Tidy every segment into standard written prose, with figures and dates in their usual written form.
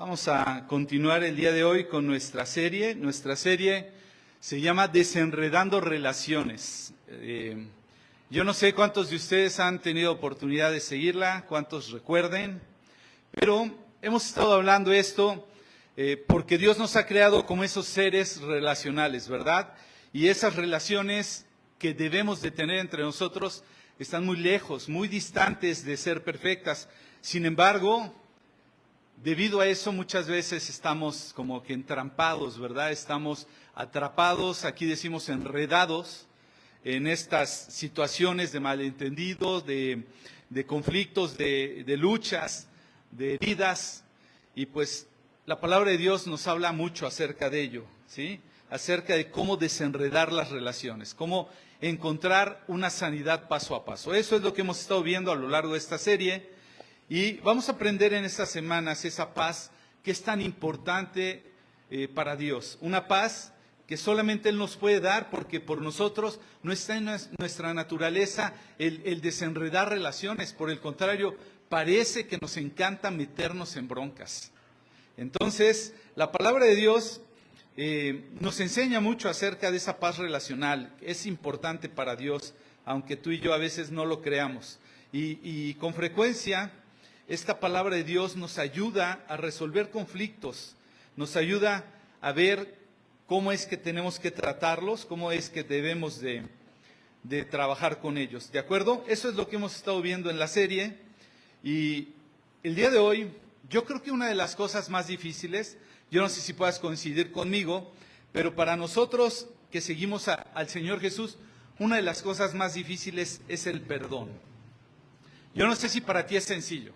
Vamos a continuar el día de hoy con nuestra serie. Nuestra serie se llama Desenredando Relaciones. Yo no sé cuántos de ustedes han tenido oportunidad de seguirla, cuántos recuerden, pero hemos estado hablando esto porque Dios nos ha creado como esos seres relacionales, ¿verdad? Y esas relaciones que debemos de tener entre nosotros están muy lejos, muy distantes de ser perfectas. Sin embargo, debido a eso muchas veces estamos como que entrampados, ¿verdad? Estamos atrapados, aquí decimos enredados, en estas situaciones de malentendidos, de conflictos, de luchas, de heridas. Y pues la palabra de Dios nos habla mucho acerca de ello, ¿sí? Acerca de cómo desenredar las relaciones, cómo encontrar una sanidad paso a paso. Eso es lo que hemos estado viendo a lo largo de esta serie. Y vamos a aprender en estas semanas esa paz que es tan importante para Dios. Una paz que solamente Él nos puede dar porque por nosotros no está en nuestra naturaleza el desenredar relaciones. Por el contrario, parece que nos encanta meternos en broncas. Entonces, la palabra de Dios nos enseña mucho acerca de esa paz relacional. Es importante para Dios, aunque tú y yo a veces no lo creamos. Y con frecuencia, esta palabra de Dios nos ayuda a resolver conflictos, nos ayuda a ver cómo es que tenemos que tratarlos, cómo es que debemos de trabajar con ellos. ¿De acuerdo? Eso es lo que hemos estado viendo en la serie. Y el día de hoy, yo creo que una de las cosas más difíciles, yo no sé si puedas coincidir conmigo, pero para nosotros que seguimos al Señor Jesús, una de las cosas más difíciles es el perdón. Yo no sé si para ti es sencillo.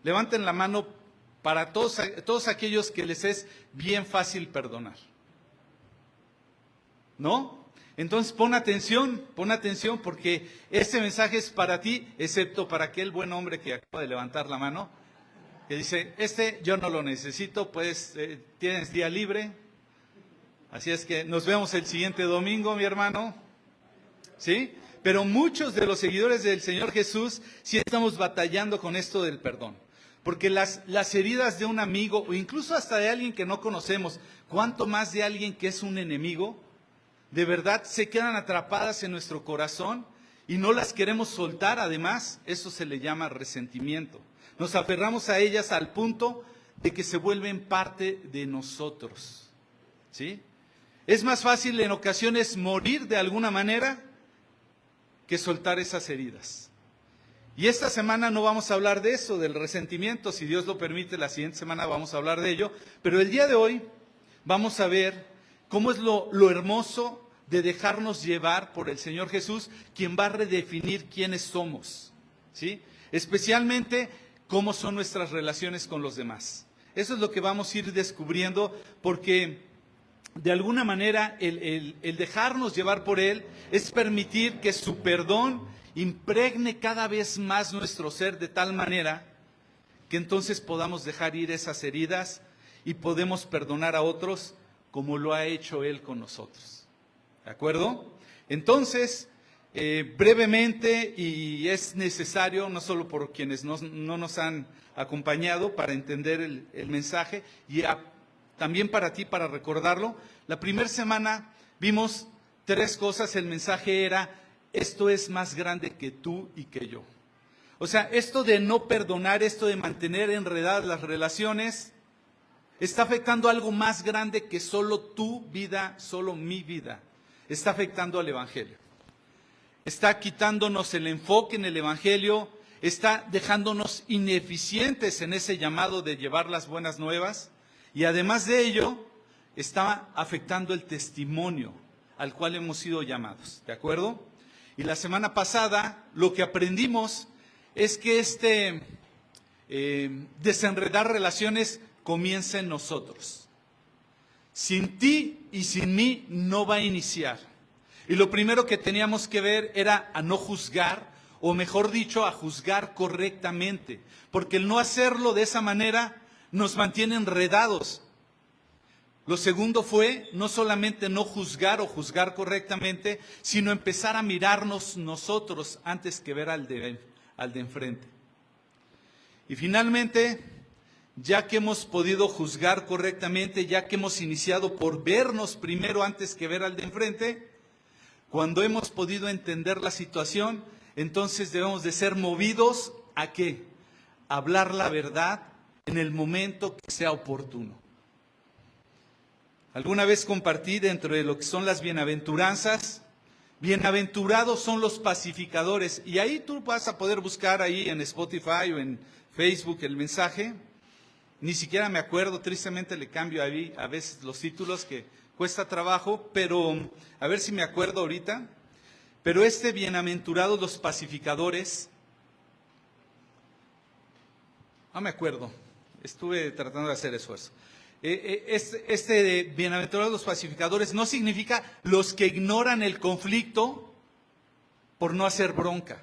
Levanten la mano para todos aquellos que les es bien fácil perdonar. ¿No? Entonces pon atención porque este mensaje es para ti, excepto para aquel buen hombre que acaba de levantar la mano, que dice, yo no lo necesito, pues tienes día libre. Así es que nos vemos el siguiente domingo, mi hermano. ¿Sí? Pero muchos de los seguidores del Señor Jesús sí estamos batallando con esto del perdón. Porque las heridas de un amigo o incluso hasta de alguien que no conocemos, cuánto más de alguien que es un enemigo, de verdad se quedan atrapadas en nuestro corazón y no las queremos soltar. Además, eso se le llama resentimiento. Nos aferramos a ellas al punto de que se vuelven parte de nosotros. ¿Sí? Es más fácil en ocasiones morir de alguna manera que soltar esas heridas. Y esta semana no vamos a hablar de eso, del resentimiento. Si Dios lo permite, la siguiente semana vamos a hablar de ello. Pero el día de hoy vamos a ver cómo es lo hermoso de dejarnos llevar por el Señor Jesús, quien va a redefinir quiénes somos, ¿sí? Especialmente cómo son nuestras relaciones con los demás. Eso es lo que vamos a ir descubriendo, porque de alguna manera el dejarnos llevar por Él es permitir que su perdón impregne cada vez más nuestro ser de tal manera que entonces podamos dejar ir esas heridas y podemos perdonar a otros como lo ha hecho Él con nosotros. ¿De acuerdo? Entonces, brevemente, y es necesario, no solo por quienes no nos han acompañado para entender el mensaje, y también para ti, para recordarlo. La primera semana vimos 3 cosas. El mensaje era, esto es más grande que tú y que yo. O sea, esto de no perdonar, esto de mantener enredadas las relaciones, está afectando algo más grande que solo tu vida, solo mi vida. Está afectando al Evangelio. Está quitándonos el enfoque en el Evangelio, está dejándonos ineficientes en ese llamado de llevar las buenas nuevas. Y además de ello, está afectando el testimonio al cual hemos sido llamados, ¿de acuerdo? Y la semana pasada lo que aprendimos es que desenredar relaciones comienza en nosotros. Sin ti y sin mí no va a iniciar. Y lo primero que teníamos que ver era a no juzgar, o mejor dicho, a juzgar correctamente, porque el no hacerlo de esa manera nos mantiene enredados. Lo segundo fue no solamente no juzgar o juzgar correctamente, sino empezar a mirarnos nosotros antes que ver al de enfrente. Y finalmente ya que hemos podido juzgar correctamente, ya que hemos iniciado por vernos primero antes que ver al de enfrente, cuando hemos podido entender la situación, entonces debemos de ser movidos ¿a qué? A hablar la verdad en el momento que sea oportuno. Alguna vez compartí dentro de lo que son las bienaventuranzas, bienaventurados son los pacificadores, y ahí tú vas a poder buscar ahí en Spotify o en Facebook el mensaje. Ni siquiera me acuerdo, tristemente le cambio ahí a veces los títulos que cuesta trabajo, pero a ver si me acuerdo ahorita. Pero bienaventurados los pacificadores, no me acuerdo, estuve tratando de hacer esfuerzo. De bienaventurados los pacificadores no significa los que ignoran el conflicto por no hacer bronca.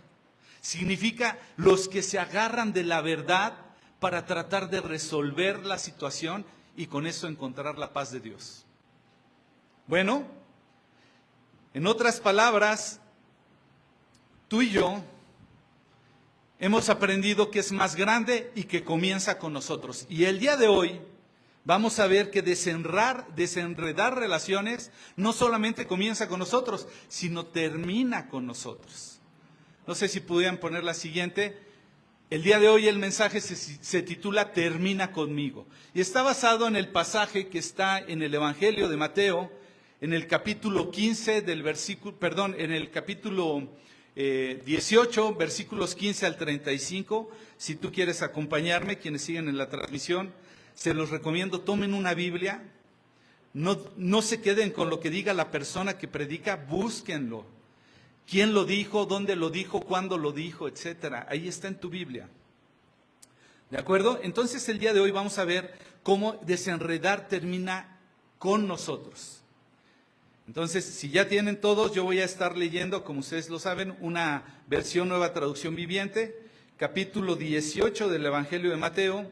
Significa los que se agarran de la verdad para tratar de resolver la situación y con eso encontrar la paz de Dios. Bueno, en otras palabras, tú y yo hemos aprendido que es más grande y que comienza con nosotros. Y el día de hoy vamos a ver que desenredar relaciones no solamente comienza con nosotros, sino termina con nosotros. No sé si pudieran poner la siguiente. El día de hoy el mensaje se titula Termina conmigo. Y está basado en el pasaje que está en el Evangelio de Mateo, en el capítulo 15 en el capítulo 18, versículos 15 al 35. Si tú quieres acompañarme, quienes siguen en la transmisión, se los recomiendo, tomen una Biblia. No se queden con lo que diga la persona que predica, búsquenlo. ¿Quién lo dijo? ¿Dónde lo dijo? ¿Cuándo lo dijo? Etcétera. Ahí está en tu Biblia. ¿De acuerdo? Entonces el día de hoy vamos a ver cómo desenredar termina con nosotros. Entonces, si ya tienen todos, yo voy a estar leyendo, como ustedes lo saben, una versión Nueva Traducción Viviente, capítulo 18 del Evangelio de Mateo,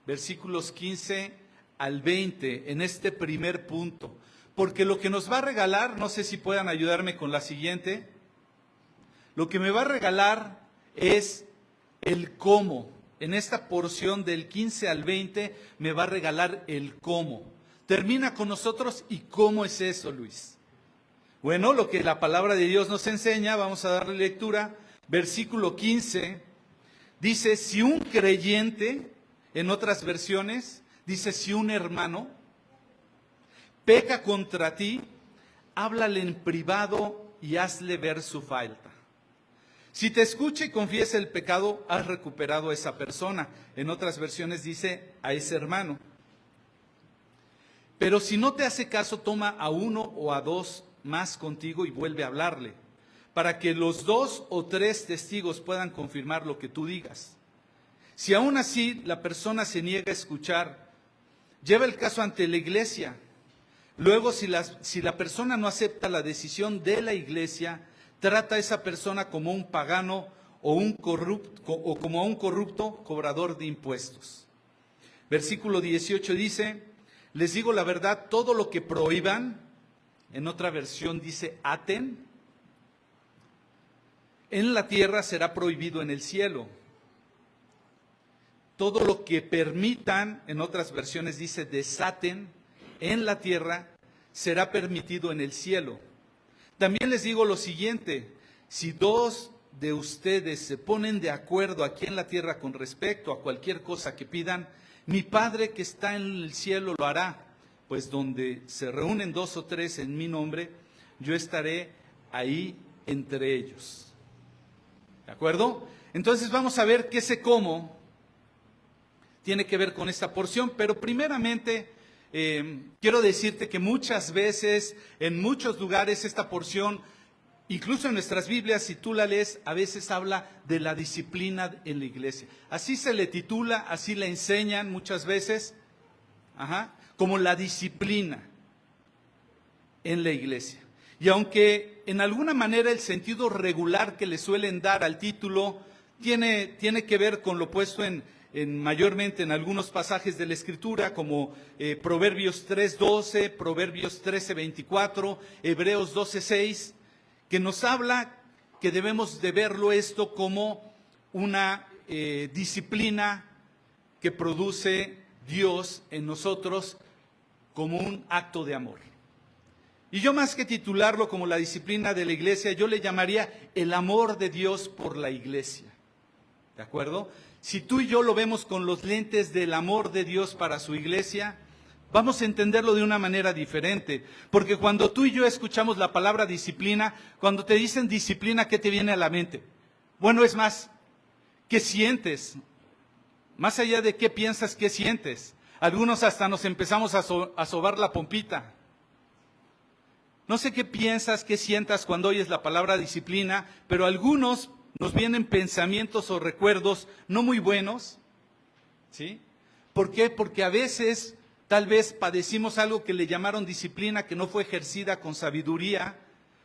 versículos 15 al 20, en este primer punto. Porque lo que nos va a regalar, no sé si puedan ayudarme con la siguiente. Lo que me va a regalar es el cómo. En esta porción del 15 al 20 me va a regalar el cómo. Termina con nosotros y cómo es eso, Luis. Bueno, lo que la palabra de Dios nos enseña, vamos a darle lectura. Versículo 15 dice, si un creyente, en otras versiones, dice si un hermano peca contra ti, háblale en privado y hazle ver su falta. Si te escucha y confiesa el pecado, has recuperado a esa persona. En otras versiones dice a ese hermano. Pero si no te hace caso, toma a uno o a dos más contigo y vuelve a hablarle, para que los 2 o 3 testigos puedan confirmar lo que tú digas. Si aún así la persona se niega a escuchar, lleva el caso ante la iglesia. Luego, si la persona no acepta la decisión de la iglesia, trata a esa persona como un pagano o como a un corrupto cobrador de impuestos. Versículo 18 dice, les digo la verdad, todo lo que prohíban, en otra versión dice aten, en la tierra será prohibido en el cielo. Todo lo que permitan, en otras versiones dice desaten, en la tierra será permitido en el cielo. También les digo lo siguiente, si 2 de ustedes se ponen de acuerdo aquí en la tierra con respecto a cualquier cosa que pidan, mi Padre que está en el cielo lo hará, pues donde se reúnen 2 o 3 en mi nombre, yo estaré ahí entre ellos. ¿De acuerdo? Entonces vamos a ver que ese cómo tiene que ver con esta porción, pero primeramente quiero decirte que muchas veces, en muchos lugares, esta porción, incluso en nuestras Biblias, si tú la lees, a veces habla de la disciplina en la iglesia. Así se le titula, así la enseñan muchas veces, como la disciplina en la iglesia. Y aunque en alguna manera el sentido regular que le suelen dar al título tiene que ver con lo puesto mayormente en algunos pasajes de la Escritura, como Proverbios 3:12, Proverbios 13:24, Hebreos 12:6, que nos habla que debemos de verlo esto como una disciplina que produce Dios en nosotros como un acto de amor. Y yo, más que titularlo como la disciplina de la iglesia, yo le llamaría el amor de Dios por la iglesia. ¿De acuerdo? Si tú y yo lo vemos con los lentes del amor de Dios para su iglesia, vamos a entenderlo de una manera diferente. Porque cuando tú y yo escuchamos la palabra disciplina, cuando te dicen disciplina, ¿qué te viene a la mente? Bueno, es más, ¿qué sientes? Más allá de qué piensas, ¿qué sientes? Algunos hasta nos empezamos a sobar la pompita. No sé qué piensas, qué sientas cuando oyes la palabra disciplina, pero algunos nos vienen pensamientos o recuerdos no muy buenos, ¿sí? ¿Por qué? Porque a veces, tal vez padecimos algo que le llamaron disciplina, que no fue ejercida con sabiduría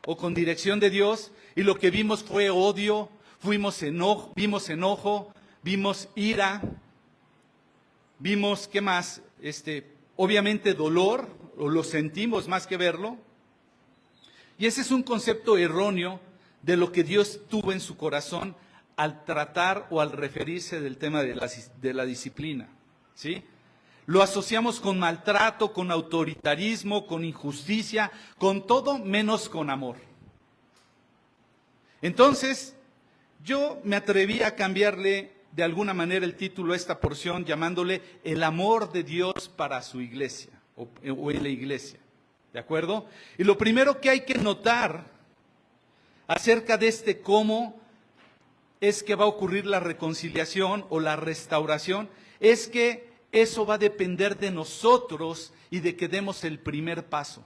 o con dirección de Dios, y lo que vimos fue odio, vimos enojo, vimos ira, vimos, ¿qué más? Obviamente dolor, o lo sentimos más que verlo. Y ese es un concepto erróneo de lo que Dios tuvo en su corazón al tratar o al referirse del tema de la disciplina, ¿sí? Lo asociamos con maltrato, con autoritarismo, con injusticia, con todo menos con amor. Entonces, yo me atreví a cambiarle de alguna manera el título a esta porción, llamándole el amor de Dios para su iglesia, o en la iglesia. ¿De acuerdo? Y lo primero que hay que notar acerca de cómo es que va a ocurrir la reconciliación o la restauración, es que eso va a depender de nosotros y de que demos el primer paso.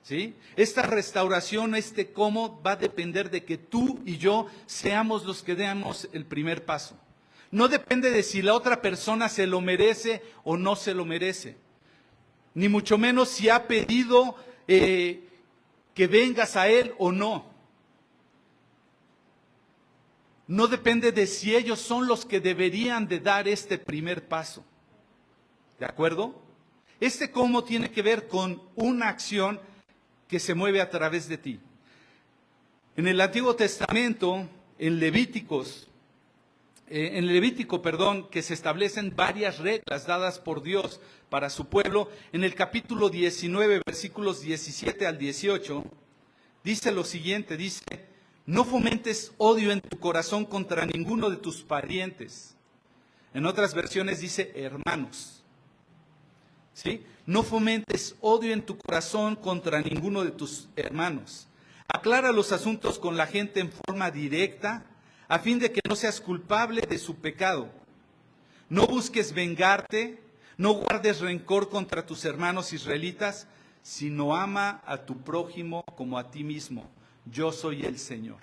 ¿Sí? Esta restauración, cómo va a depender de que tú y yo seamos los que demos el primer paso. No depende de si la otra persona se lo merece o no se lo merece. Ni mucho menos si ha pedido que vengas a Él o no. No depende de si ellos son los que deberían de dar este primer paso. ¿De acuerdo? Cómo tiene que ver con una acción que se mueve a través de ti. En el Antiguo Testamento, en Levítico, que se establecen varias reglas dadas por Dios para su pueblo. En el capítulo 19, versículos 17 al 18, dice lo siguiente, dice: no fomentes odio en tu corazón contra ninguno de tus parientes. En otras versiones dice hermanos. ¿Sí? No fomentes odio en tu corazón contra ninguno de tus hermanos. Aclara los asuntos con la gente en forma directa, a fin de que no seas culpable de su pecado. No busques vengarte, no guardes rencor contra tus hermanos israelitas, sino ama a tu prójimo como a ti mismo. Yo soy el Señor.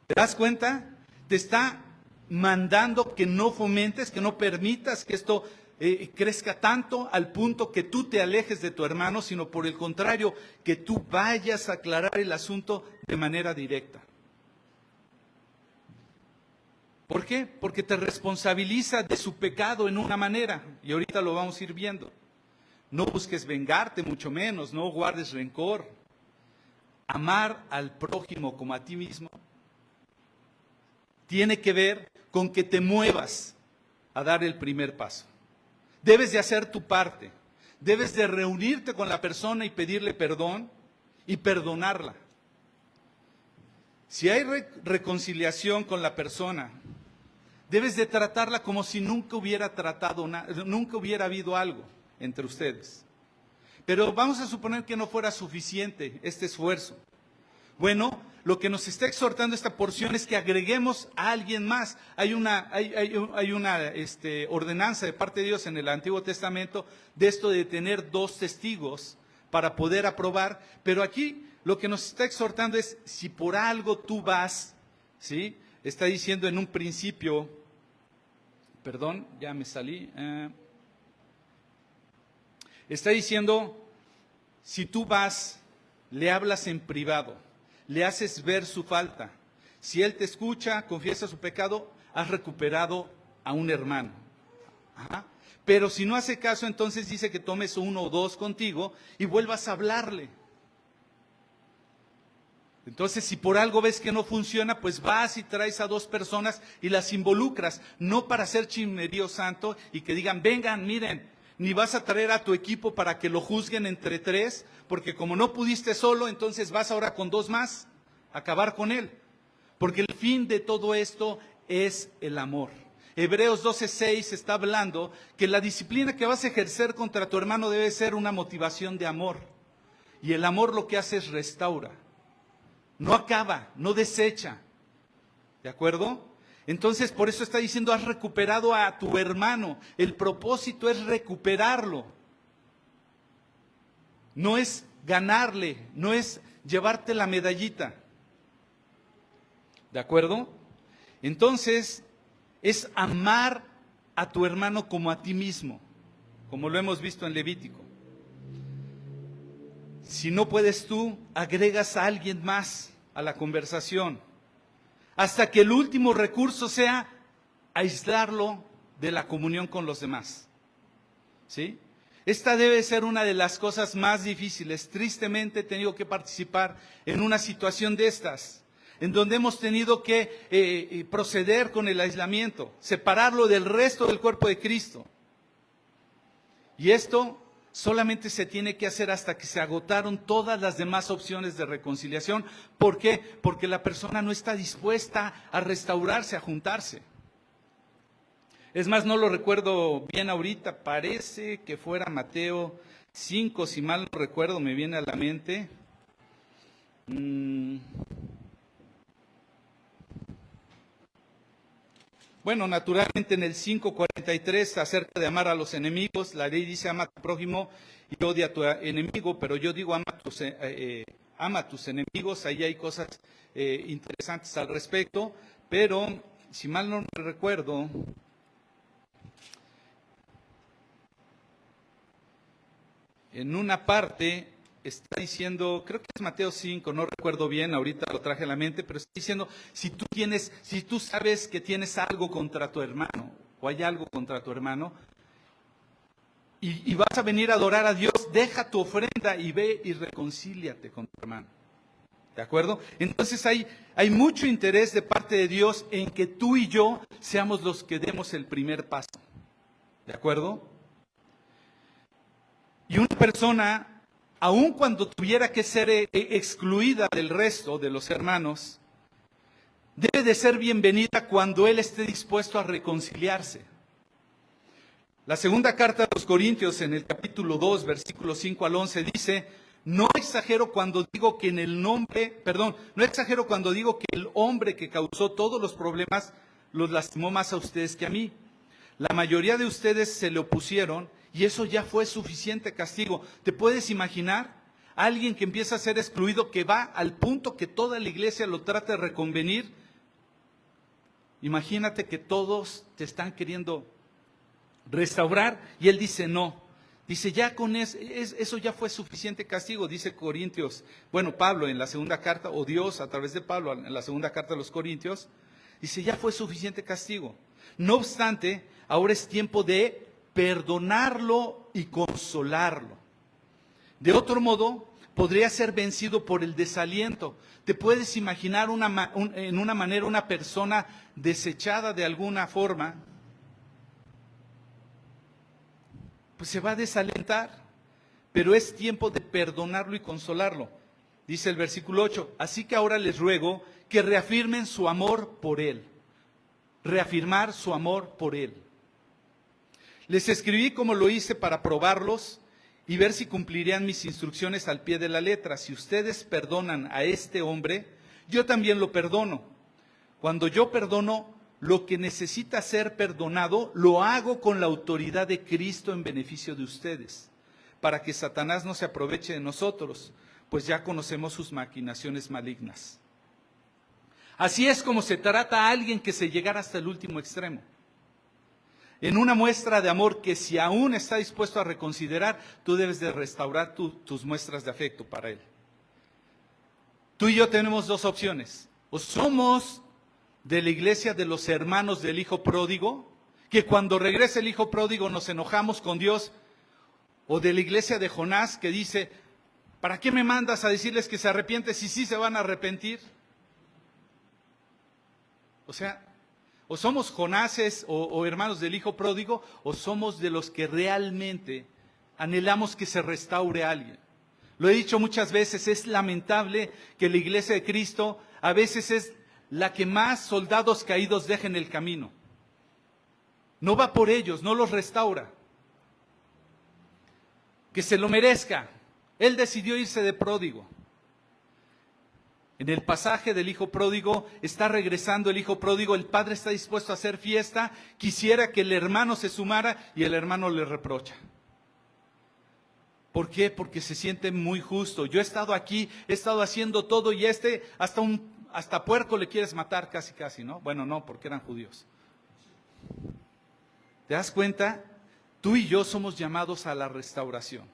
¿Te das cuenta? Te está mandando que no fomentes, que no permitas que esto crezca tanto al punto que tú te alejes de tu hermano, sino por el contrario, que tú vayas a aclarar el asunto de manera directa. ¿Por qué? Porque te responsabiliza de su pecado en una manera, y ahorita lo vamos a ir viendo. No busques vengarte, mucho menos, no guardes rencor. Amar al prójimo como a ti mismo tiene que ver con que te muevas a dar el primer paso. Debes de hacer tu parte, debes de reunirte con la persona y pedirle perdón y perdonarla. Si hay reconciliación con la persona, debes de tratarla como si nunca hubiera nunca hubiera habido algo entre ustedes. Pero vamos a suponer que no fuera suficiente este esfuerzo. Bueno, lo que nos está exhortando esta porción es que agreguemos a alguien más. Hay una ordenanza de parte de Dios en el Antiguo Testamento de esto de tener 2 testigos para poder aprobar. Pero aquí lo que nos está exhortando es, si por algo tú vas, ¿sí? Está diciendo en un principio, perdón, ya me salí. Está diciendo, si tú vas, le hablas en privado, le haces ver su falta. Si él te escucha, confiesa su pecado, has recuperado a un hermano. Ajá. Pero si no hace caso, entonces dice que tomes 1 o 2 contigo y vuelvas a hablarle. Entonces, si por algo ves que no funciona, pues vas y traes a 2 personas y las involucras, no para hacer chismerío santo y que digan, vengan, miren, ni vas a traer a tu equipo para que lo juzguen entre 3, porque como no pudiste solo, entonces vas ahora con 2 más a acabar con él. Porque el fin de todo esto es el amor. Hebreos 12:6 está hablando que la disciplina que vas a ejercer contra tu hermano debe ser una motivación de amor. Y el amor lo que hace es restaura. No acaba, no desecha. ¿De acuerdo? Entonces, por eso está diciendo, has recuperado a tu hermano. El propósito es recuperarlo. No es ganarle, no es llevarte la medallita. ¿De acuerdo? Entonces, es amar a tu hermano como a ti mismo, como lo hemos visto en Levítico. Si no puedes tú, agregas a alguien más a la conversación, hasta que el último recurso sea aislarlo de la comunión con los demás. ¿Sí? Esta debe ser una de las cosas más difíciles. Tristemente he tenido que participar en una situación de estas, en donde hemos tenido que proceder con el aislamiento, separarlo del resto del cuerpo de Cristo. Y esto solamente se tiene que hacer hasta que se agotaron todas las demás opciones de reconciliación. ¿Por qué? Porque la persona no está dispuesta a restaurarse, a juntarse. Es más, no lo recuerdo bien ahorita, parece que fuera Mateo 5, si mal no recuerdo, me viene a la mente. Bueno, naturalmente en el 5:43, acerca de amar a los enemigos, la ley dice ama a tu prójimo y odia a tu enemigo, pero yo digo ama a tus enemigos. Ahí hay cosas interesantes al respecto, pero si mal no recuerdo, en una parte está diciendo, creo que es Mateo 5, no recuerdo bien, ahorita lo traje a la mente, pero está diciendo, si tú sabes que tienes algo contra tu hermano, o hay algo contra tu hermano, y vas a venir a adorar a Dios, deja tu ofrenda y ve y reconcíliate con tu hermano. ¿De acuerdo? Entonces hay mucho interés de parte de Dios en que tú y yo seamos los que demos el primer paso. ¿De acuerdo? Y una persona, aun cuando tuviera que ser excluida del resto de los hermanos, debe de ser bienvenida cuando él esté dispuesto a reconciliarse. La segunda carta de los Corintios, en el capítulo 2, versículos 5 al 11, dice, no exagero cuando digo que no exagero cuando digo que el hombre que causó todos los problemas los lastimó más a ustedes que a mí. La mayoría de ustedes se le opusieron y eso ya fue suficiente castigo. ¿Te puedes imaginar? Alguien que empieza a ser excluido, que va al punto que toda la iglesia lo trata de reconvenir. Imagínate que todos te están queriendo restaurar y él dice no. Dice ya con eso ya fue suficiente castigo, dice Corintios. Bueno, Pablo en la segunda carta, o Dios a través de Pablo en la segunda carta de los Corintios, dice ya fue suficiente castigo. No obstante, ahora es tiempo de perdonarlo y consolarlo. De otro modo, podría ser vencido por el desaliento. ¿Te puedes imaginar en una manera una persona desechada de alguna forma? Pues se va a desalentar, pero es tiempo de perdonarlo y consolarlo. Dice el versículo 8, así que ahora les ruego que reafirmen su amor por él. Reafirmar su amor por él. Les escribí como lo hice para probarlos y ver si cumplirían mis instrucciones al pie de la letra. Si ustedes perdonan a este hombre, yo también lo perdono. Cuando yo perdono lo que necesita ser perdonado, lo hago con la autoridad de Cristo en beneficio de ustedes, para que Satanás no se aproveche de nosotros, pues ya conocemos sus maquinaciones malignas. Así es como se trata a alguien que se llegara hasta el último extremo. En una muestra de amor que si aún está dispuesto a reconsiderar, tú debes de restaurar tus muestras de afecto para él. Tú y yo tenemos dos opciones. O somos de la iglesia de los hermanos del hijo pródigo, que cuando regrese el hijo pródigo nos enojamos con Dios, o de la iglesia de Jonás que dice, ¿Para qué me mandas a decirles que se arrepienten si sí se van a arrepentir? O sea, o somos Jonases o hermanos del hijo pródigo, o somos de los que realmente anhelamos que se restaure a alguien. Lo he dicho muchas veces, es lamentable que la iglesia de Cristo a veces es la que más soldados caídos deja en el camino. No va por ellos, no los restaura. Que se lo merezca. Él decidió irse de pródigo. En el pasaje del hijo pródigo, está regresando el hijo pródigo, el padre está dispuesto a hacer fiesta, quisiera que el hermano se sumara y el hermano le reprocha. ¿Por qué? Porque se siente muy justo. Yo he estado aquí, he estado haciendo todo y hasta puerco le quieres matar casi, ¿no? Bueno, no, porque eran judíos. ¿Te das cuenta? Tú y yo somos llamados a la restauración.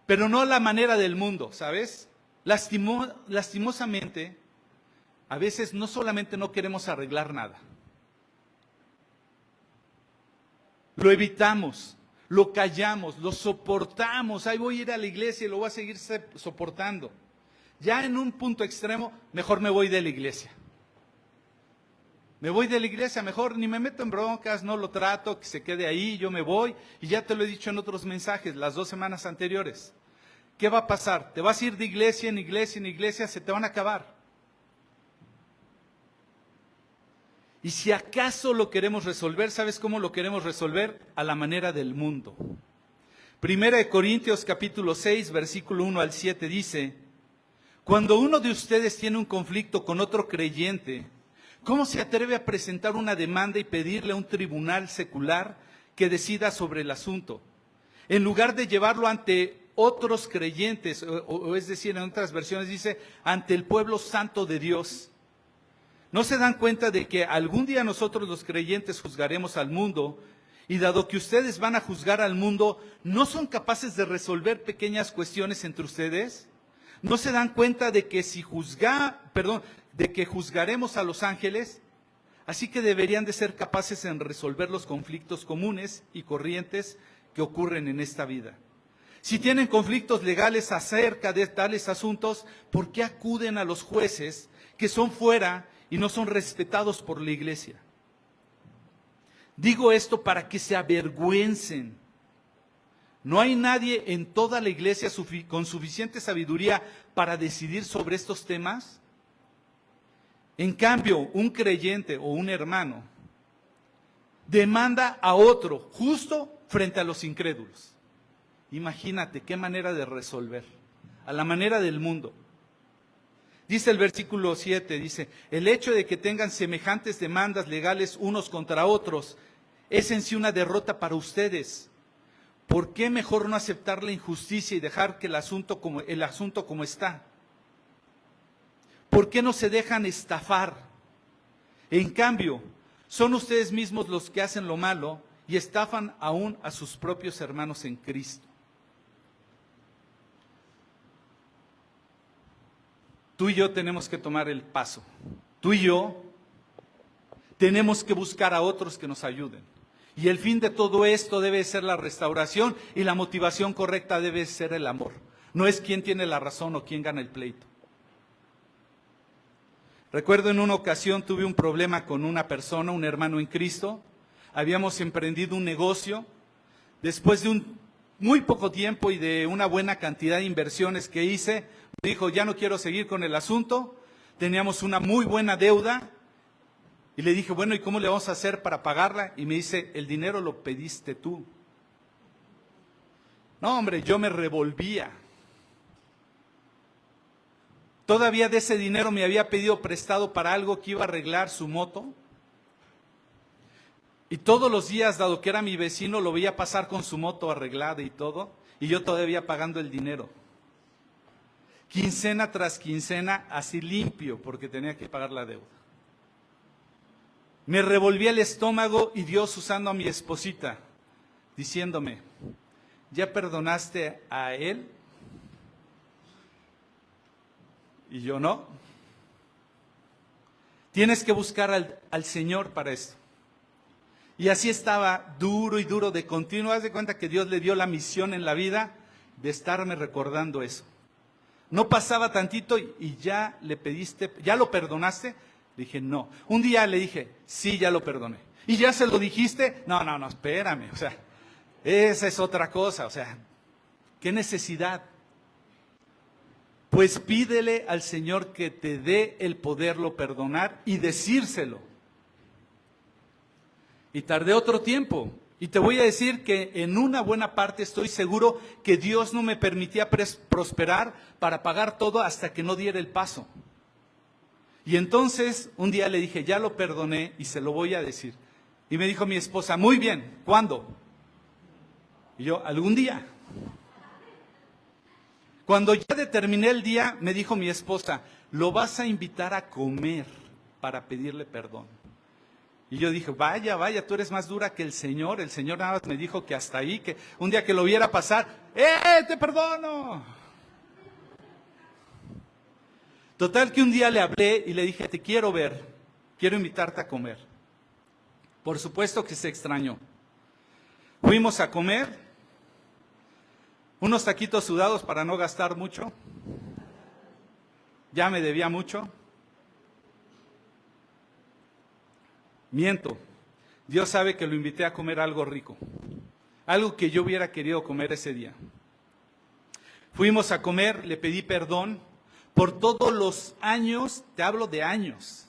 Pero no a la manera del mundo, ¿sabes? Lastimosamente, a veces no solamente no queremos arreglar nada. Lo evitamos, lo callamos, lo soportamos. Ahí voy a ir a la iglesia y lo voy a seguir soportando. Ya en un punto extremo, mejor me voy de la iglesia. Me voy de la iglesia, mejor ni me meto en broncas, no lo trato, que se quede ahí, yo me voy. Y ya te lo he dicho en otros mensajes, las 2 semanas anteriores. ¿Qué va a pasar? Te vas a ir de iglesia en iglesia en iglesia, se te van a acabar. Y si acaso lo queremos resolver, ¿sabes cómo lo queremos resolver? A la manera del mundo. Primera de Corintios capítulo 6, versículo 1 al 7 dice: cuando uno de ustedes tiene un conflicto con otro creyente, ¿cómo se atreve a presentar una demanda y pedirle a un tribunal secular que decida sobre el asunto? En lugar de llevarlo ante otros creyentes, o es decir, en otras versiones dice, ante el pueblo santo de Dios. ¿No se dan cuenta de que algún día nosotros los creyentes juzgaremos al mundo? Y dado que ustedes van a juzgar al mundo, ¿no son capaces de resolver pequeñas cuestiones entre ustedes? ¿No se dan cuenta de que de que juzgaremos a los ángeles? Así que deberían de ser capaces en resolver los conflictos comunes y corrientes que ocurren en esta vida. Si tienen conflictos legales acerca de tales asuntos, ¿por qué acuden a los jueces que son fuera y no son respetados por la iglesia? Digo esto para que se avergüencen. ¿No hay nadie en toda la iglesia con suficiente sabiduría para decidir sobre estos temas? En cambio, un creyente o un hermano demanda a otro justo frente a los incrédulos. Imagínate qué manera de resolver, a la manera del mundo. Dice el versículo 7, dice, el hecho de que tengan semejantes demandas legales unos contra otros es en sí una derrota para ustedes. ¿Por qué mejor no aceptar la injusticia y dejar que el asunto como está? ¿Por qué no se dejan estafar? En cambio, son ustedes mismos los que hacen lo malo y estafan aún a sus propios hermanos en Cristo. Tú y yo tenemos que tomar el paso. Tú y yo tenemos que buscar a otros que nos ayuden. Y el fin de todo esto debe ser la restauración y la motivación correcta debe ser el amor. No es quién tiene la razón o quién gana el pleito. Recuerdo en una ocasión tuve un problema con una persona, un hermano en Cristo. Habíamos emprendido un negocio. Después de un muy poco tiempo y de una buena cantidad de inversiones que hice, me dijo, ya no quiero seguir con el asunto. Teníamos una muy buena deuda. Y le dije, bueno, ¿y cómo le vamos a hacer para pagarla? Y me dice, el dinero lo pediste tú. No, hombre, yo me revolvía. Todavía de ese dinero me había pedido prestado para algo que iba a arreglar su moto. Y todos los días, dado que era mi vecino, lo veía pasar con su moto arreglada y todo. Y yo todavía pagando el dinero. Quincena tras quincena, así limpio, porque tenía que pagar la deuda. Me revolvía el estómago y Dios usando a mi esposita, diciéndome, ¿ya perdonaste a él? Y yo no. Tienes que buscar al Señor para esto. Y así estaba duro y duro de continuo. Haz de cuenta que Dios le dio la misión en la vida de estarme recordando eso. No pasaba tantito y ya le pediste, ¿ya lo perdonaste? Dije, no. Un día le dije, sí, ya lo perdoné. ¿Y ya se lo dijiste? No, espérame. O sea, esa es otra cosa. O sea, ¿qué necesidad? Pues pídele al Señor que te dé el poderlo perdonar y decírselo. Y tardé otro tiempo. Y te voy a decir que en una buena parte estoy seguro que Dios no me permitía prosperar para pagar todo hasta que no diera el paso. Y entonces un día le dije, ya lo perdoné y se lo voy a decir. Y me dijo mi esposa, muy bien, ¿cuándo? Y yo, algún día. Cuando ya determiné el día, me dijo mi esposa, lo vas a invitar a comer para pedirle perdón. Y yo dije, vaya, tú eres más dura que el Señor nada más me dijo que hasta ahí, que un día que lo viera pasar, te perdono. Total que un día le hablé y le dije, te quiero ver, quiero invitarte a comer. Por supuesto que se extrañó. Fuimos a comer, unos taquitos sudados para no gastar mucho, ya me debía mucho. Miento, Dios sabe que lo invité a comer algo rico, algo que yo hubiera querido comer ese día. Fuimos a comer, le pedí perdón por todos los años, te hablo de años,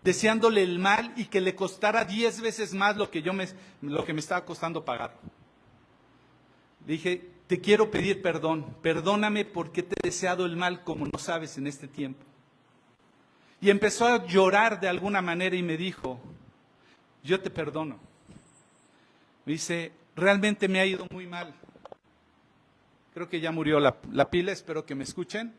deseándole el mal y que le costara 10 veces más lo que me estaba costando pagar. Le dije, te quiero pedir perdón, perdóname porque te he deseado el mal como no sabes en este tiempo. Y empezó a llorar de alguna manera y me dijo, yo te perdono. Me dice, realmente me ha ido muy mal. Creo que ya murió la pila, espero que me escuchen.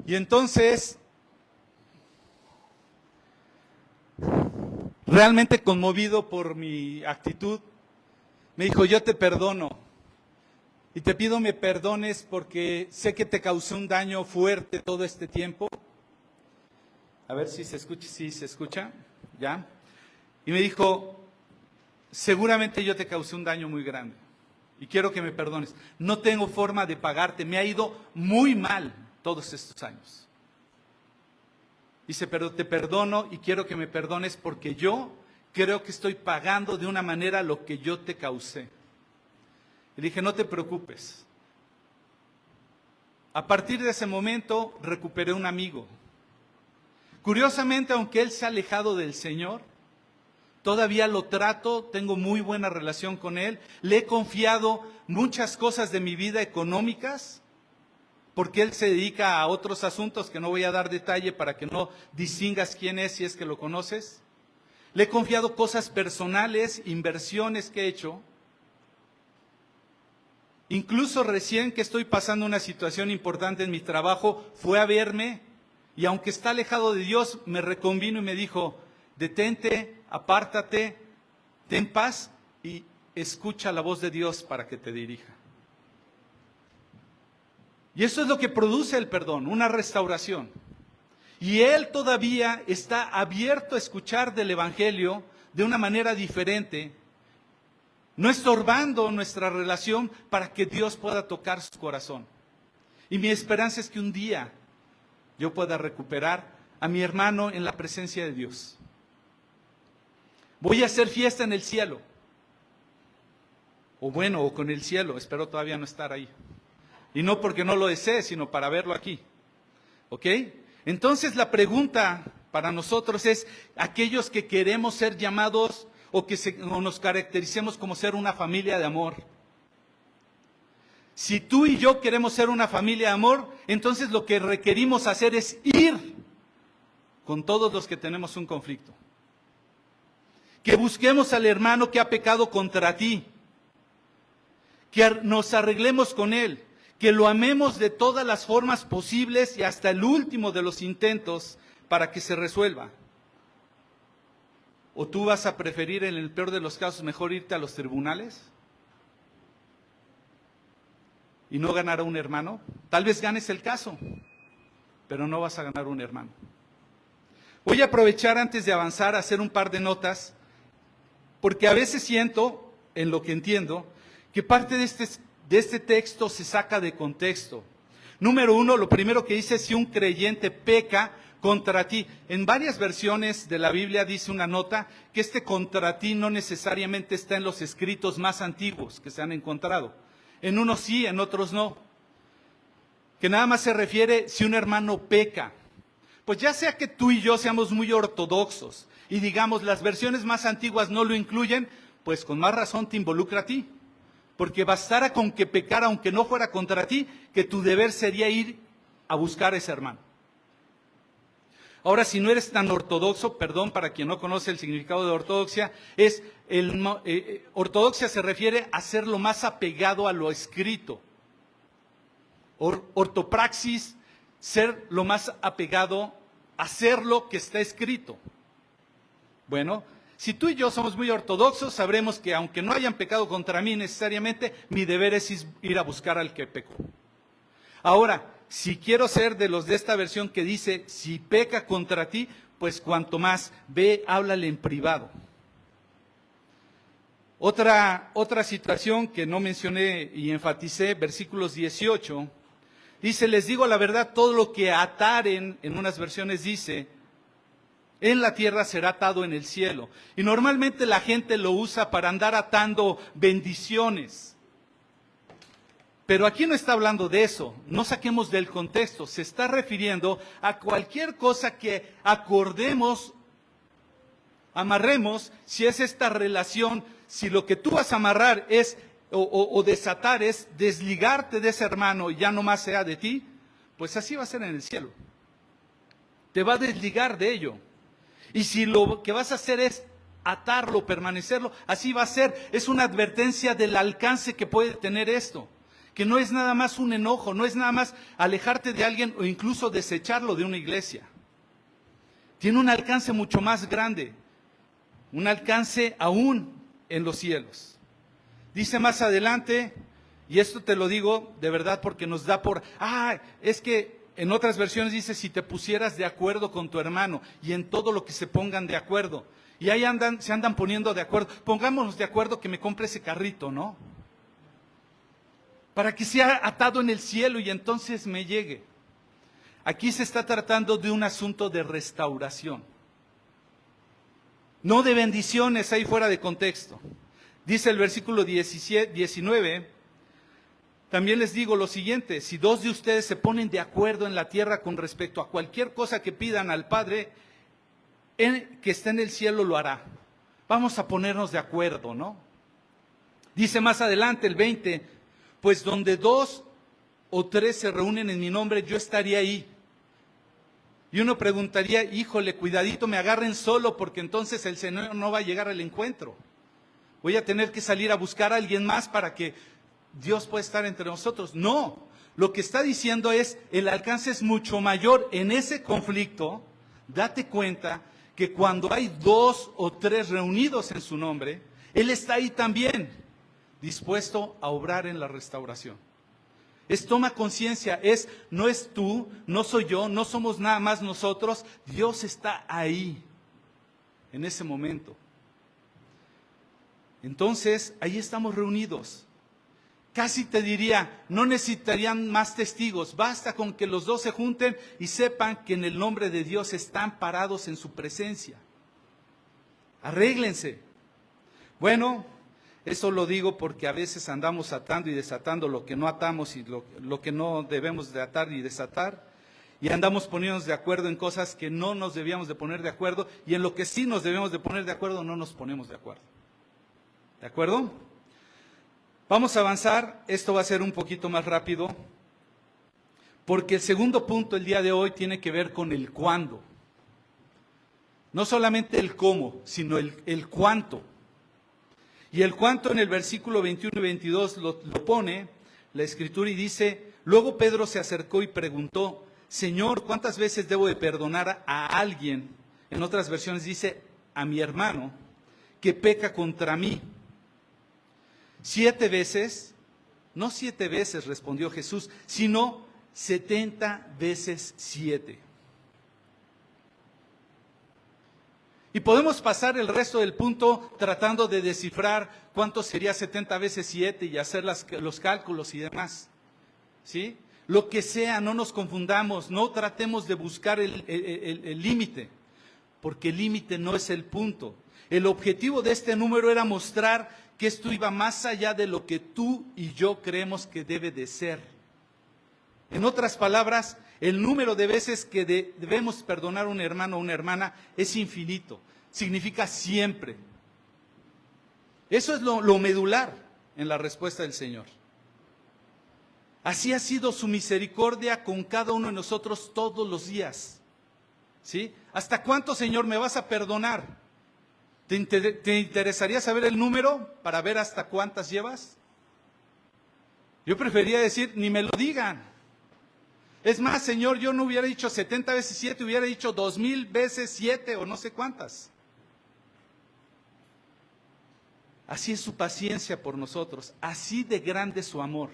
Y entonces, realmente conmovido por mi actitud, me dijo, yo te perdono. Y te pido me perdones porque sé que te causé un daño fuerte todo este tiempo. A ver si se escucha, ¿ya? Y me dijo, seguramente yo te causé un daño muy grande y quiero que me perdones. No tengo forma de pagarte, me ha ido muy mal todos estos años. Dice, pero te perdono y quiero que me perdones porque yo creo que estoy pagando de una manera lo que yo te causé. Y dije, no te preocupes. A partir de ese momento recuperé un amigo. Curiosamente, aunque él se ha alejado del Señor, todavía lo trato, tengo muy buena relación con él. Le he confiado muchas cosas de mi vida económicas, porque él se dedica a otros asuntos que no voy a dar detalle para que no distingas quién es si es que lo conoces. Le he confiado cosas personales, inversiones que he hecho. Incluso recién que estoy pasando una situación importante en mi trabajo, fue a verme y aunque está alejado de Dios, me reconvino y me dijo, detente, apártate, ten paz y escucha la voz de Dios para que te dirija. Y eso es lo que produce el perdón, una restauración. Y él todavía está abierto a escuchar del Evangelio de una manera diferente, no estorbando nuestra relación para que Dios pueda tocar su corazón. Y mi esperanza es que un día yo pueda recuperar a mi hermano en la presencia de Dios. Voy a hacer fiesta en el cielo. O con el cielo, espero todavía no estar ahí. Y no porque no lo desee, sino para verlo aquí. ¿Ok? Entonces la pregunta para nosotros es, aquellos que queremos ser llamados o nos caractericemos como ser una familia de amor. Si tú y yo queremos ser una familia de amor, entonces lo que requerimos hacer es ir con todos los que tenemos un conflicto. Que busquemos al hermano que ha pecado contra ti. Que nos arreglemos con él. Que lo amemos de todas las formas posibles y hasta el último de los intentos para que se resuelva. ¿O tú vas a preferir, en el peor de los casos, mejor irte a los tribunales y no ganar a un hermano? Tal vez ganes el caso, pero no vas a ganar un hermano. Voy a aprovechar antes de avanzar a hacer un par de notas, porque a veces siento, en lo que entiendo, que parte de este texto se saca de contexto. Número uno, lo primero que dice es si un creyente peca contra ti. En varias versiones de la Biblia dice una nota que este contra ti no necesariamente está en los escritos más antiguos que se han encontrado. En unos sí, en otros no. Que nada más se refiere si un hermano peca. Pues ya sea que tú y yo seamos muy ortodoxos y digamos las versiones más antiguas no lo incluyen, pues con más razón te involucra a ti. Porque bastara con que pecara, aunque no fuera contra ti, que tu deber sería ir a buscar a ese hermano. Ahora, si no eres tan ortodoxo, perdón para quien no conoce el significado de ortodoxia, ortodoxia se refiere a ser lo más apegado a lo escrito. Ortopraxis, ser lo más apegado a hacer lo que está escrito. Bueno, si tú y yo somos muy ortodoxos, sabremos que aunque no hayan pecado contra mí necesariamente, mi deber es ir a buscar al que pecó. Ahora, si quiero ser de los de esta versión que dice, si peca contra ti, pues cuanto más, ve, háblale en privado. Otra situación que no mencioné y enfaticé, versículos 18, dice, les digo la verdad, todo lo que ataren, en unas versiones dice, en la tierra será atado en el cielo. Y normalmente la gente lo usa para andar atando bendiciones. Pero aquí no está hablando de eso, no saquemos del contexto, se está refiriendo a cualquier cosa que acordemos, amarremos, si es esta relación, si lo que tú vas a amarrar es, o desatar es desligarte de ese hermano y ya no más sea de ti, pues así va a ser en el cielo. Te va a desligar de ello. Y si lo que vas a hacer es atarlo, permanecerlo, así va a ser. Es una advertencia del alcance que puede tener esto. Que no es nada más un enojo, no es nada más alejarte de alguien o incluso desecharlo de una iglesia. Tiene un alcance mucho más grande, un alcance aún en los cielos. Dice más adelante, y esto te lo digo de verdad porque nos da por... es que en otras versiones dice, si te pusieras de acuerdo con tu hermano y en todo lo que se pongan de acuerdo. Y ahí se andan poniendo de acuerdo. Pongámonos de acuerdo que me compre ese carrito, ¿no? Para que sea atado en el cielo y entonces me llegue. Aquí se está tratando de un asunto de restauración. No de bendiciones ahí fuera de contexto. Dice el versículo 19, también les digo lo siguiente, si dos de ustedes se ponen de acuerdo en la tierra con respecto a cualquier cosa que pidan al Padre, que está en el cielo lo hará. Vamos a ponernos de acuerdo, ¿no? Dice más adelante el 20, pues donde 2 o 3 se reúnen en mi nombre, yo estaría ahí. Y uno preguntaría, híjole, cuidadito, me agarren solo, porque entonces el Señor no va a llegar al encuentro. Voy a tener que salir a buscar a alguien más para que Dios pueda estar entre nosotros. No, lo que está diciendo es, el alcance es mucho mayor. En ese conflicto, date cuenta que cuando hay 2 o 3 reunidos en su nombre, Él está ahí también, dispuesto a obrar en la restauración. Toma conciencia, no es tú, no soy yo, no somos nada más nosotros, Dios está ahí, en ese momento. Entonces, ahí estamos reunidos. Casi te diría, no necesitarían más testigos, basta con que los 2 se junten y sepan que en el nombre de Dios están parados en su presencia. Arréglense. Bueno, eso lo digo porque a veces andamos atando y desatando lo que no atamos y lo que no debemos de atar y desatar. Y andamos poniéndonos de acuerdo en cosas que no nos debíamos de poner de acuerdo. Y en lo que sí nos debemos de poner de acuerdo, no nos ponemos de acuerdo. ¿De acuerdo? Vamos a avanzar. Esto va a ser un poquito más rápido. Porque el segundo punto el día de hoy tiene que ver con el cuándo. No solamente el cómo, sino el cuánto. Y el cuánto en el versículo 21 y 22 lo pone la Escritura y dice, luego Pedro se acercó y preguntó, Señor, ¿cuántas veces debo de perdonar a alguien? En otras versiones dice, a mi hermano, que peca contra mí. 7 veces, no 7 veces respondió Jesús, sino 70 veces 7. Y podemos pasar el resto del punto tratando de descifrar cuánto sería 70 veces 7 y hacer los cálculos y demás. ¿Sí? Lo que sea, no nos confundamos, no tratemos de buscar el límite, porque el límite no es el punto. El objetivo de este número era mostrar que esto iba más allá de lo que tú y yo creemos que debe de ser. En otras palabras, el número de veces que debemos perdonar a un hermano o una hermana es infinito, significa siempre. Eso es lo medular en la respuesta del Señor. Así ha sido su misericordia con cada uno de nosotros todos los días. ¿Sí? ¿Hasta cuánto, Señor, me vas a perdonar? ¿Te interesaría saber el número para ver hasta cuántas llevas? Yo preferiría decir, ni me lo digan. Es más, Señor, yo no hubiera dicho 70 veces 7, hubiera dicho 2000 veces 7 o no sé cuántas. Así es su paciencia por nosotros, así de grande su amor.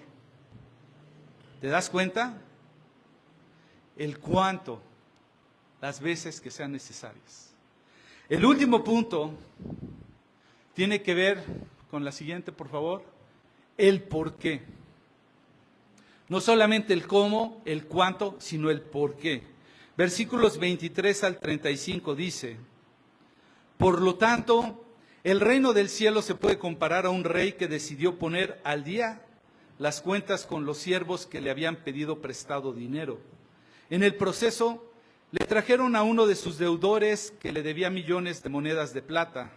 ¿Te das cuenta? El cuánto, las veces que sean necesarias. El último punto tiene que ver con la siguiente, por favor. El por qué. No solamente el cómo, el cuánto, sino el por qué. Versículos 23 al 35 dice: por lo tanto, el reino del cielo se puede comparar a un rey que decidió poner al día las cuentas con los siervos que le habían pedido prestado dinero. En el proceso, le trajeron a uno de sus deudores que le debía millones de monedas de plata.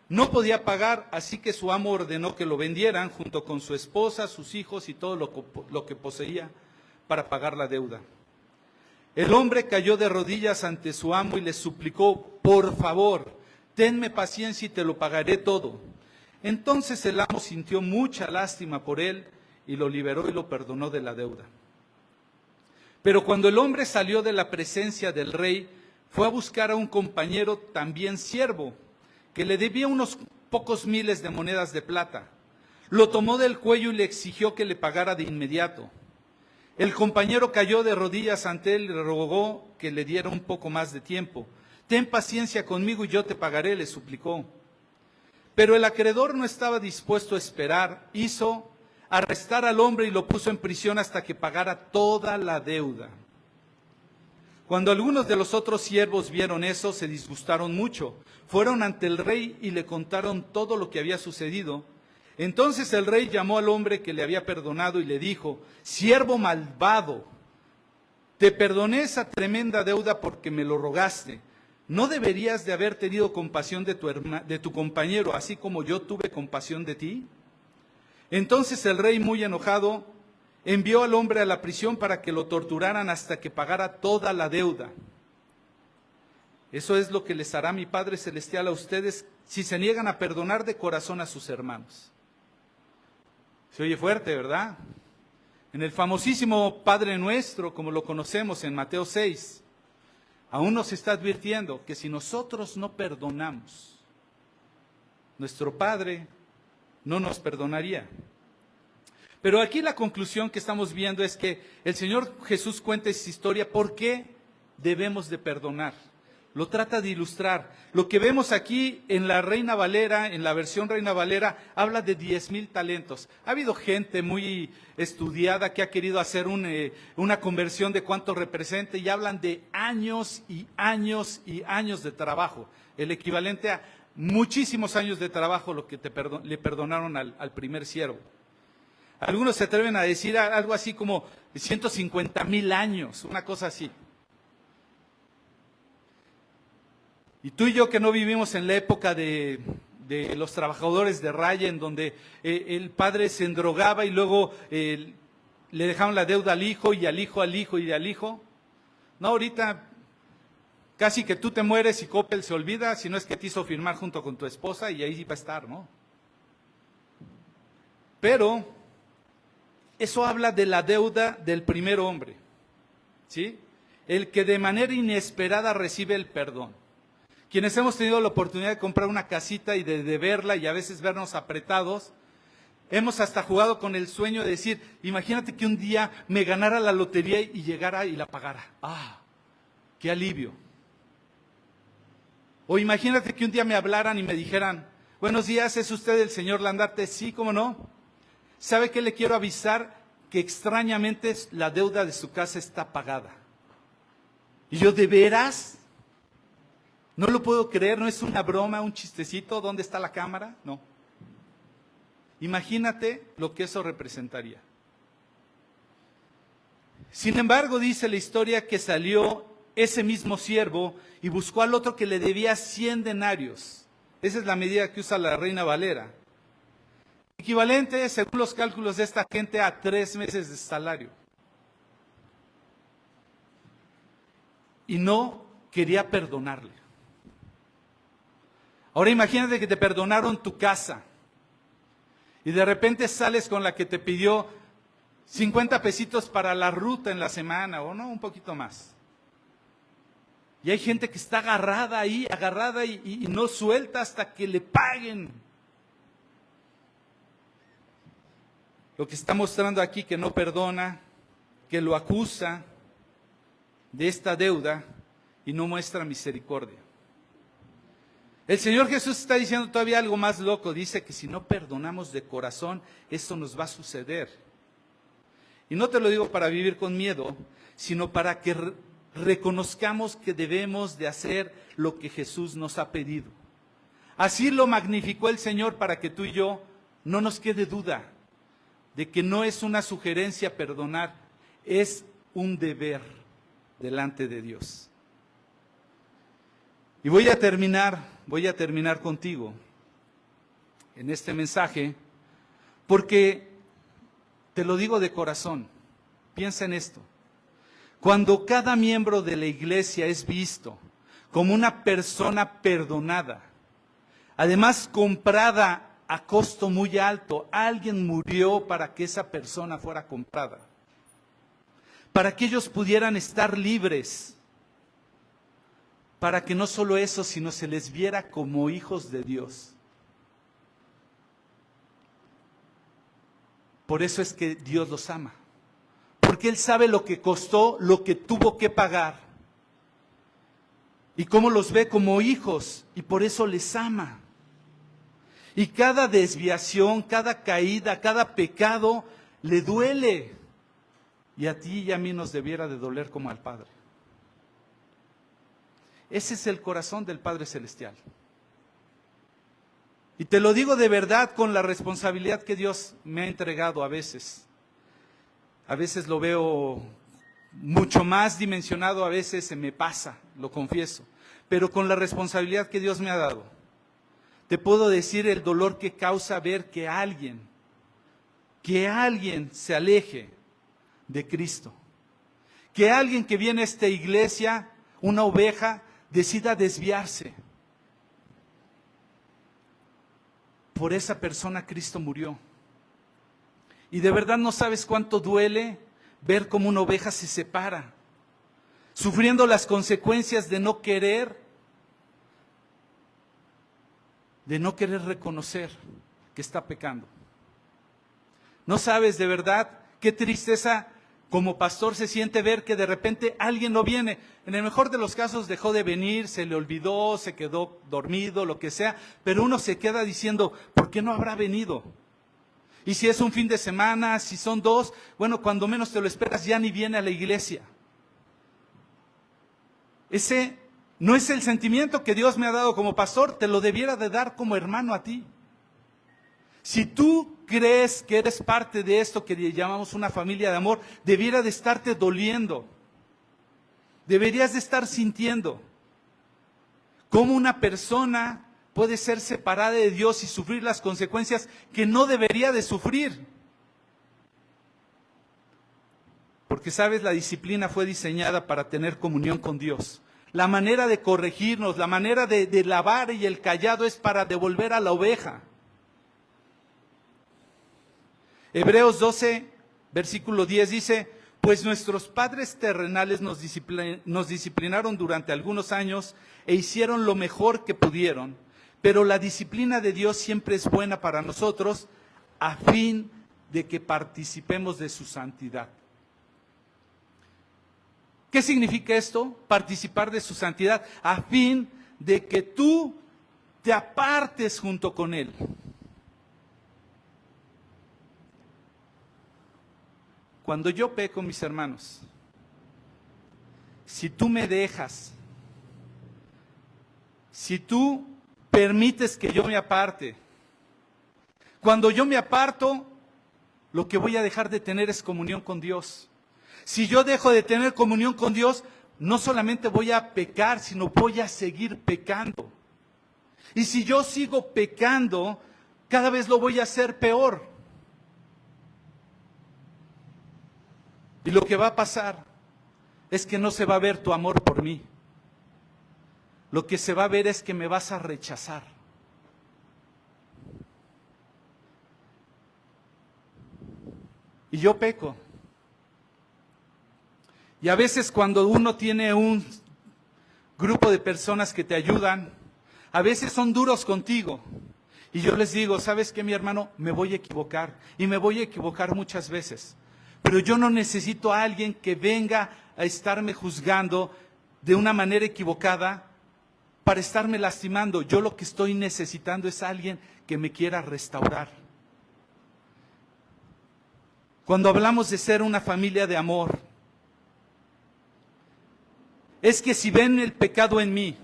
No podía pagar, así que su amo ordenó que lo vendieran junto con su esposa, sus hijos y todo lo que poseía para pagar la deuda. El hombre cayó de rodillas ante su amo y le suplicó: por favor, tenme paciencia y te lo pagaré todo. Entonces el amo sintió mucha lástima por él y lo liberó y lo perdonó de la deuda. Pero cuando el hombre salió de la presencia del rey, fue a buscar a un compañero también siervo, que le debía unos pocos miles de monedas de plata. Lo tomó del cuello y le exigió que le pagara de inmediato. El compañero cayó de rodillas ante él y le rogó que le diera un poco más de tiempo. Ten paciencia conmigo y yo te pagaré, le suplicó. Pero el acreedor no estaba dispuesto a esperar, hizo arrestar al hombre y lo puso en prisión hasta que pagara toda la deuda. Cuando algunos de los otros siervos vieron eso, se disgustaron mucho. Fueron ante el rey y le contaron todo lo que había sucedido. Entonces el rey llamó al hombre que le había perdonado y le dijo: siervo malvado, te perdoné esa tremenda deuda porque me lo rogaste. ¿No deberías de haber tenido compasión de tu compañero, así como yo tuve compasión de ti? Entonces el rey, muy enojado, envió al hombre a la prisión para que lo torturaran hasta que pagara toda la deuda. Eso es lo que les hará mi Padre Celestial a ustedes si se niegan a perdonar de corazón a sus hermanos. Se oye fuerte, ¿verdad? En el famosísimo Padre Nuestro, como lo conocemos en Mateo 6, aún nos está advirtiendo que si nosotros no perdonamos, nuestro Padre no nos perdonaría. Pero aquí la conclusión que estamos viendo es que el Señor Jesús cuenta esta historia. ¿Por qué debemos de perdonar? Lo trata de ilustrar. Lo que vemos aquí en la Reina Valera, en la versión Reina Valera, habla de 10,000 talentos. Ha habido gente muy estudiada que ha querido hacer una conversión de cuánto representa y hablan de años y años y años de trabajo. El equivalente a muchísimos años de trabajo lo que le perdonaron al primer siervo. Algunos se atreven a decir algo así como 150,000 años, una cosa así. Y tú y yo que no vivimos en la época de los trabajadores de raya, en donde el padre se endrogaba y luego le dejaban la deuda al hijo y al hijo, al hijo y al hijo. No, ahorita casi que tú te mueres y Coppel se olvida, si no es que te hizo firmar junto con tu esposa y ahí va a estar, ¿no? Pero eso habla de la deuda del primer hombre, ¿sí? El que de manera inesperada recibe el perdón. Quienes hemos tenido la oportunidad de comprar una casita y de deberla y a veces vernos apretados, hemos hasta jugado con el sueño de decir, imagínate que un día me ganara la lotería y llegara y la pagara. ¡Ah! ¡Qué alivio! O imagínate que un día me hablaran y me dijeran, buenos días, ¿es usted el señor Landarte? Sí, ¿cómo no? ¿Sabe qué le quiero avisar? Que extrañamente la deuda de su casa está pagada. Y yo, ¿de veras? No lo puedo creer, no es una broma, un chistecito, ¿dónde está la cámara? No. Imagínate lo que eso representaría. Sin embargo, dice la historia que salió ese mismo siervo y buscó al otro que le debía 100 denarios. Esa es la medida que usa la Reina Valera. Equivalente, según los cálculos de esta gente, a 3 meses de salario. Y no quería perdonarle. Ahora imagínate que te perdonaron tu casa y de repente sales con la que te pidió 50 pesitos para la ruta en la semana, o no, un poquito más. Y hay gente que está agarrada ahí, y no suelta hasta que le paguen. Lo que está mostrando aquí que no perdona, que lo acusa de esta deuda y no muestra misericordia. El Señor Jesús está diciendo todavía algo más loco. Dice que si no perdonamos de corazón, esto nos va a suceder. Y no te lo digo para vivir con miedo, sino para que reconozcamos que debemos de hacer lo que Jesús nos ha pedido. Así lo magnificó el Señor para que tú y yo no nos quede duda de que no es una sugerencia perdonar, es un deber delante de Dios. Y voy a terminar contigo en este mensaje, porque te lo digo de corazón, piensa en esto. Cuando cada miembro de la iglesia es visto como una persona perdonada, además comprada a costo muy alto, alguien murió para que esa persona fuera comprada, para que ellos pudieran estar libres, para que no solo eso, sino se les viera como hijos de Dios. Por eso es que Dios los ama, porque Él sabe lo que costó, lo que tuvo que pagar, y cómo los ve como hijos, y por eso les ama. Y cada desviación, cada caída, cada pecado le duele, y a ti y a mí nos debiera de doler como al Padre. Ese es el corazón del Padre Celestial. Y te lo digo de verdad con la responsabilidad que Dios me ha entregado a veces. A veces lo veo mucho más dimensionado, a veces se me pasa, lo confieso. Pero con la responsabilidad que Dios me ha dado, te puedo decir el dolor que causa ver que alguien se aleje de Cristo. Que alguien que viene a esta iglesia, una oveja, decida desviarse. Por esa persona Cristo murió. Y de verdad no sabes cuánto duele ver cómo una oveja se separa, sufriendo las consecuencias de no querer reconocer que está pecando. No sabes de verdad qué tristeza como pastor se siente ver que de repente alguien no viene. En el mejor de los casos dejó de venir, se le olvidó, se quedó dormido, lo que sea, pero uno se queda diciendo, ¿por qué no habrá venido? Y si es un fin de semana, si son 2, bueno, cuando menos te lo esperas ya ni viene a la iglesia. Ese no es el sentimiento que Dios me ha dado como pastor, te lo debiera de dar como hermano a ti. Si tú crees que eres parte de esto que llamamos una familia de amor, debiera de estarte doliendo. Deberías de estar sintiendo cómo una persona puede ser separada de Dios y sufrir las consecuencias que no debería de sufrir. Porque sabes, la disciplina fue diseñada para tener comunión con Dios. La manera de corregirnos, la manera de lavar y el cayado es para devolver a la oveja. Hebreos 12, versículo 10 dice, pues nuestros padres terrenales nos disciplinaron durante algunos años e hicieron lo mejor que pudieron, pero la disciplina de Dios siempre es buena para nosotros a fin de que participemos de su santidad. ¿Qué significa esto? Participar de su santidad, a fin de que tú te apartes junto con Él. Cuando yo peco, mis hermanos, si tú me dejas, si tú permites que yo me aparte, cuando yo me aparto, lo que voy a dejar de tener es comunión con Dios. Si yo dejo de tener comunión con Dios, no solamente voy a pecar, sino voy a seguir pecando. Y si yo sigo pecando, cada vez lo voy a hacer peor. Y lo que va a pasar es que no se va a ver tu amor por mí. Lo que se va a ver es que me vas a rechazar. Y yo peco. Y a veces cuando uno tiene un grupo de personas que te ayudan, a veces son duros contigo. Y yo les digo, ¿sabes qué, mi hermano? Me voy a equivocar. Y me voy a equivocar muchas veces. Pero yo no necesito a alguien que venga a estarme juzgando de una manera equivocada para estarme lastimando. Yo lo que estoy necesitando es alguien que me quiera restaurar. Cuando hablamos de ser una familia de amor, es que si ven el pecado en mí,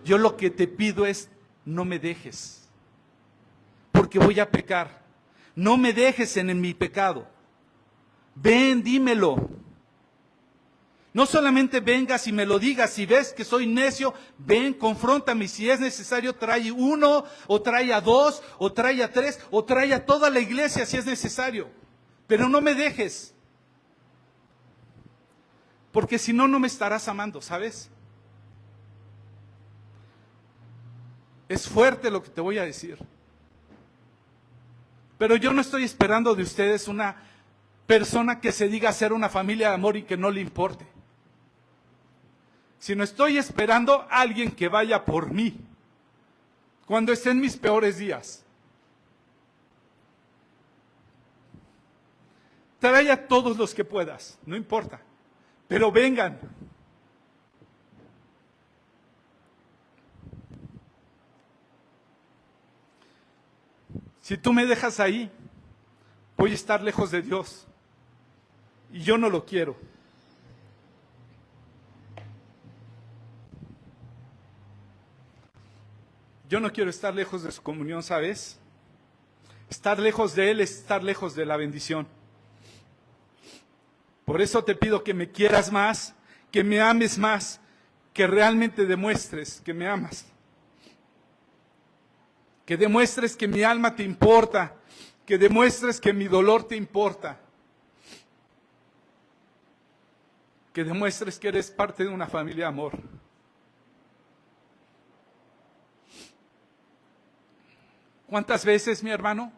yo lo que te pido es, no me dejes, porque voy a pecar. No me dejes en mi pecado. Ven, dímelo. No solamente vengas y me lo digas, si ves que soy necio, ven, confróntame. Si es necesario, trae uno, o trae a dos, o trae a tres, o trae a toda la iglesia si es necesario. Pero no me dejes. Porque si no, no me estarás amando, ¿sabes? Es fuerte lo que te voy a decir. Pero yo no estoy esperando de ustedes una persona que se diga ser una familia de amor y que no le importe. Sino estoy esperando a alguien que vaya por mí cuando esté en mis peores días. Trae a todos los que puedas, no importa, pero vengan. Si tú me dejas ahí, voy a estar lejos de Dios. Y yo no lo quiero. Yo no quiero estar lejos de su comunión, ¿sabes? Estar lejos de Él es estar lejos de la bendición. Por eso te pido que me quieras más, que me ames más, que realmente demuestres que me amas. Que demuestres que mi alma te importa, que demuestres que mi dolor te importa, que demuestres que eres parte de una familia de amor. ¿Cuántas veces, mi hermano?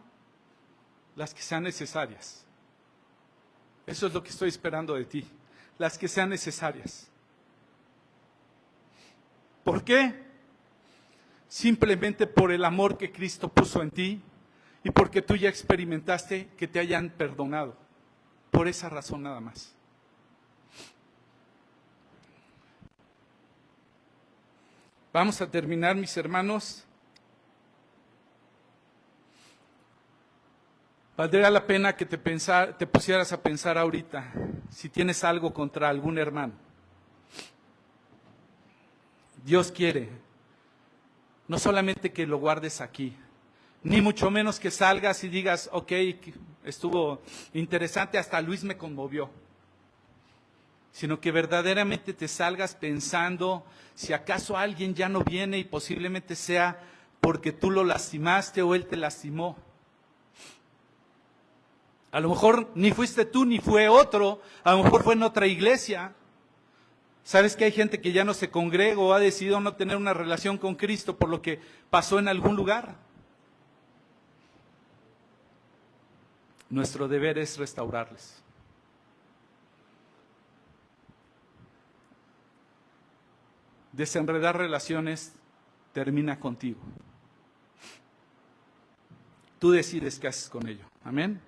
Las que sean necesarias. Eso es lo que estoy esperando de ti, las que sean necesarias. ¿Por qué? Simplemente por el amor que Cristo puso en ti y porque tú ya experimentaste que te hayan perdonado. Por esa razón nada más. Vamos a terminar, mis hermanos. Valdría la pena que te pusieras a pensar ahorita si tienes algo contra algún hermano. Dios quiere no solamente que lo guardes aquí, ni mucho menos que salgas y digas, ok, estuvo interesante, hasta Luis me conmovió. Sino que verdaderamente te salgas pensando si acaso alguien ya no viene y posiblemente sea porque tú lo lastimaste o él te lastimó. A lo mejor ni fuiste tú ni fue otro, a lo mejor fue en otra iglesia. ¿Sabes que hay gente que ya no se congrega o ha decidido no tener una relación con Cristo por lo que pasó en algún lugar? Nuestro deber es restaurarles. Desenredar relaciones termina contigo. Tú decides qué haces con ello. Amén.